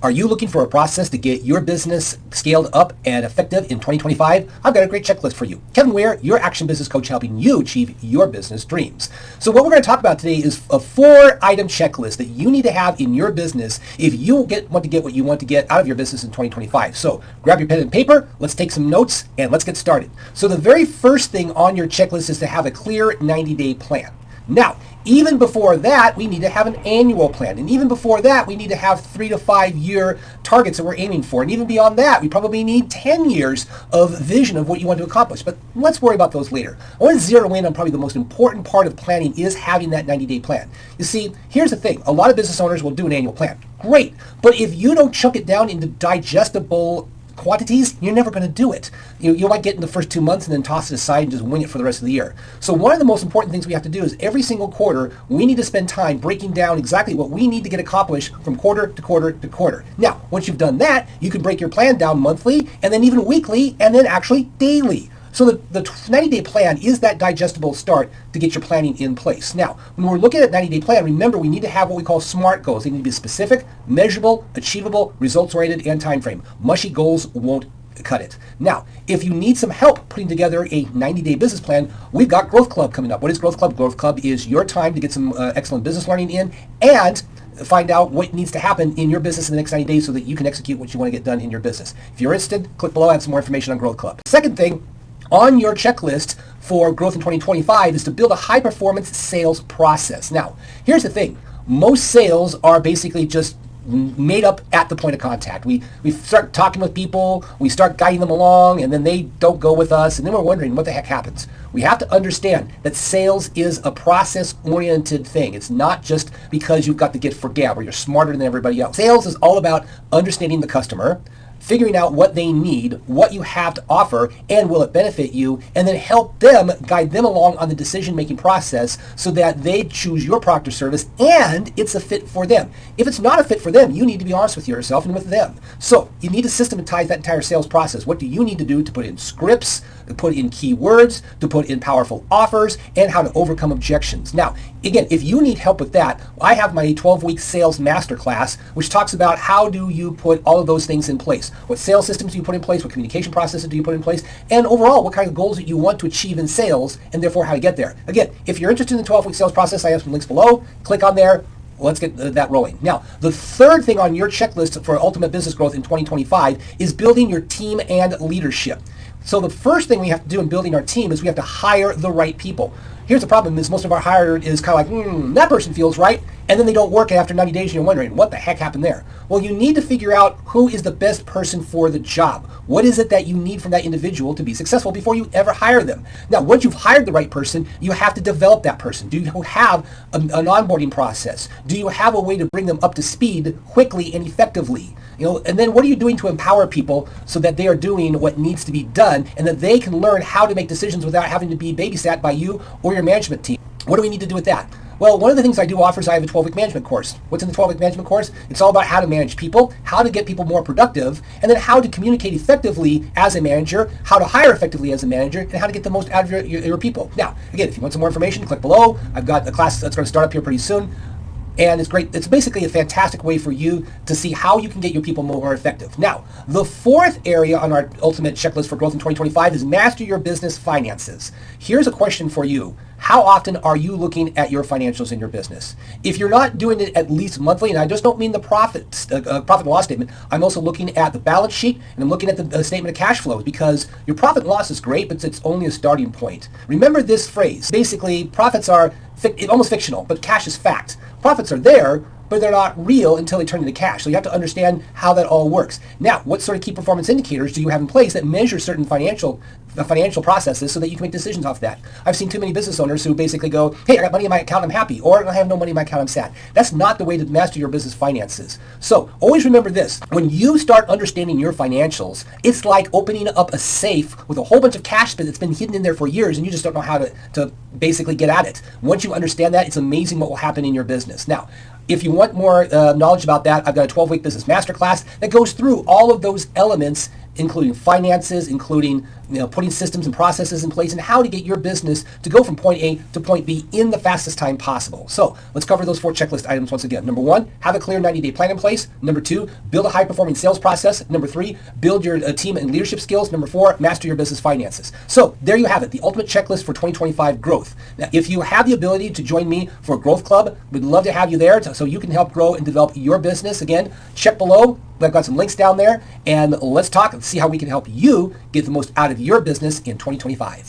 Are you looking for a process to get your business scaled up and effective in 2025? I've got a great checklist for you. Kevin Weir, your action business coach, helping you achieve your business dreams. So what we're going to talk about today is a 4-item checklist that you need to have in your business if you want to get what you want to get out of your business in 2025. So grab your pen and paper, let's take some notes, and let's get started. So the very first thing on your checklist is to have a clear 90-day plan. Now, even before that, we need to have an annual plan. And even before that, we need to have 3 to 5 year targets that we're aiming for. And even beyond that, we probably need 10 years of vision of what you want to accomplish. But let's worry about those later. I want to zero in on probably the most important part of planning is having that 90-day plan. You see, here's the thing. A lot of business owners will do an annual plan. Great. But if you don't chunk it down into digestible quantities, you're never going to do it. You might get in the first 2 months and then toss it aside and just wing it for the rest of the year. So one of the most important things we have to do is every single quarter, we need to spend time breaking down exactly what we need to get accomplished from quarter to quarter to quarter. Now, once you've done that, you can break your plan down monthly and then even weekly and then actually daily. So the 90-day plan is that digestible start to get your planning in place. Now, when we're looking at 90-day plan, remember we need to have what we call SMART goals. They need to be specific, measurable, achievable, results-oriented, and time frame. Mushy goals won't cut it. Now, if you need some help putting together a 90-day business plan, we've got Growth Club coming up. What is Growth Club? Growth Club is your time to get some excellent business learning in and find out what needs to happen in your business in the next 90 days so that you can execute what you want to get done in your business. If you're interested, click below. I have some more information on Growth Club. Second thing on your checklist for growth in 2025 is to build a high-performance sales process. Now, here's the thing. Most sales are basically just made up at the point of contact. We start talking with people, we start guiding them along, and then they don't go with us, and then we're wondering what the heck happens. We have to understand that sales is a process-oriented thing. It's not just because you've got the gift for gab or you're smarter than everybody else. Sales is all about understanding the customer, figuring out what they need, what you have to offer, and will it benefit you, and then help them, guide them along on the decision-making process so that they choose your product or service and it's a fit for them. If it's not a fit for them, you need to be honest with yourself and with them. So you need to systematize that entire sales process. What do you need to do to put in scripts, to put in keywords, to put in powerful offers, and how to overcome objections? Now, again, if you need help with that, I have my 12-week sales masterclass, which talks about how do you put all of those things in place. What sales systems do you put in place? What communication processes do you put in place? And overall, what kind of goals that you want to achieve in sales, and therefore how to get there. Again, if you're interested in the 12-week sales process, I have some links below. Click on there. Let's get that rolling. Now, the third thing on your checklist for ultimate business growth in 2025 is building your team and leadership. So the first thing we have to do in building our team is we have to hire the right people. Here's the problem is most of our hired is kind of like, that person feels right, and then they don't work after 90 days and you're wondering, what the heck happened there? Well, you need to figure out who is the best person for the job. What is it that you need from that individual to be successful before you ever hire them? Now, once you've hired the right person, you have to develop that person. Do you have an onboarding process? Do you have a way to bring them up to speed quickly and effectively? And then what are you doing to empower people so that they are doing what needs to be done and that they can learn how to make decisions without having to be babysat by you or your management team? What do we need to do with that? Well, one of the things I do offer is I have a 12-week management course. What's in the 12-week management course? It's all about how to manage people, how to get people more productive, and then how to communicate effectively as a manager, how to hire effectively as a manager, and how to get the most out of your people. Now, again, if you want some more information, click below. I've got a class that's going to start up here pretty soon. And it's great. It's basically a fantastic way for you to see how you can get your people more effective. Now, the fourth area on our ultimate checklist for growth in 2025 is master your business finances. Here's a question for you. How often are you looking at your financials in your business? If you're not doing it at least monthly, and I just don't mean the profit and loss statement, I'm also looking at the balance sheet and I'm looking at the statement of cash flows because your profit and loss is great, but it's only a starting point. Remember this phrase. Basically, profits are almost fictional, but cash is fact. Profits are there, but they're not real until they turn into cash. So you have to understand how that all works. Now, what sort of key performance indicators do you have in place that measure certain financial processes so that you can make decisions off that? I've seen too many business owners who basically go, hey, I got money in my account, I'm happy, or I have no money in my account, I'm sad. That's not the way to master your business finances. So always remember this. When you start understanding your financials, it's like opening up a safe with a whole bunch of cash that's been hidden in there for years and you just don't know how to basically get at it. Once you understand that, it's amazing what will happen in your business. Now, if you want more knowledge about that, I've got a 12-week business masterclass that goes through all of those elements including finances, including putting systems and processes in place, and how to get your business to go from point A to point B in the fastest time possible. So let's cover those 4 checklist items once again. Number 1, have a clear 90-day plan in place. Number 2, build a high-performing sales process. Number 3, build your team and leadership skills. Number 4, master your business finances. So there you have it, the ultimate checklist for 2025 growth. Now, if you have the ability to join me for a growth club, we'd love to have you there so you can help grow and develop your business. Again, check below. I've got some links down there, and let's talk and see how we can help you get the most out of your business in 2025.